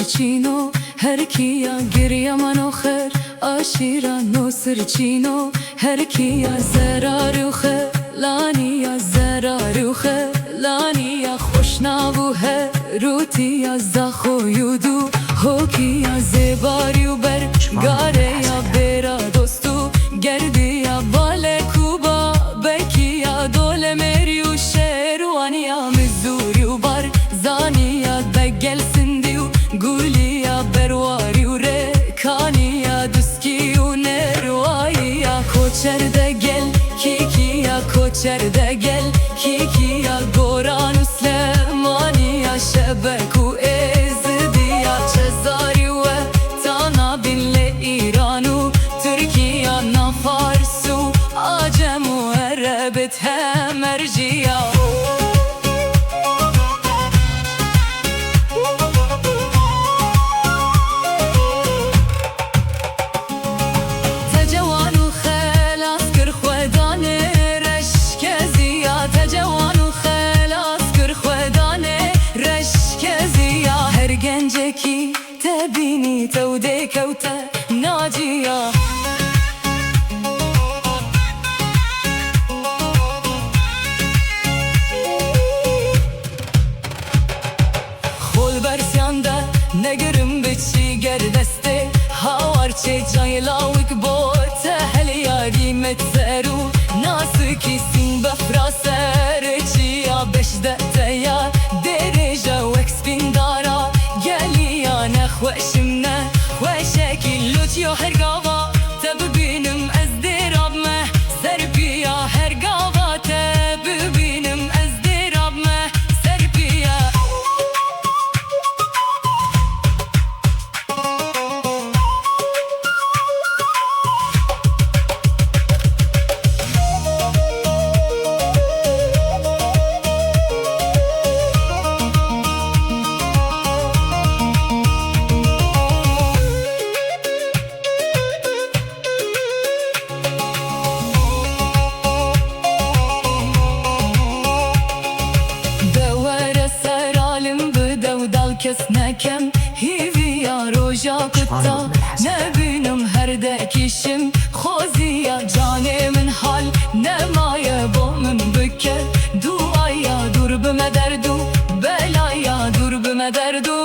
سرچینو هر کیا گریه منو خیر آشیرانو سرچینو هر کیا زرارو خیر لانیا زرارو خیر لانیا خوشنابو هر روتیا زخویودو هوکیا زباریو بر گاریا برا دوستو گردیا باله کوبا بکیا دول مریو شیروانیا مزوریو بار زانیا بگلسن دیو گولیا برواریو رکانیا دسکیو نرواییا کوچر ده گل کیکیا کوچر ده گل کیکیا گورانو سلمانیا شبکو ازدیا چزاریو تانا بینle ایرانو ترکیya نافارسو عجمو عربت هم ارجیا genceki tebini tevde kevte naciya Xol bersiyanda negerim biçi gerdeste havarçe caylavik bo tehel yari metzeru nasıl kisin befraser çiya beşde teya derece vekspindara خوشمنا خوشکی لوتیو هر گاوا تببینم از دراب ما سرپیا هر گاوا تببینم از دراب ما سرپیا kes nekem hiviya roja kutta ne benim her dekişim xoziya canemin hal ne maye bomun büke duaya dur bime derdu belaya dur bime derdu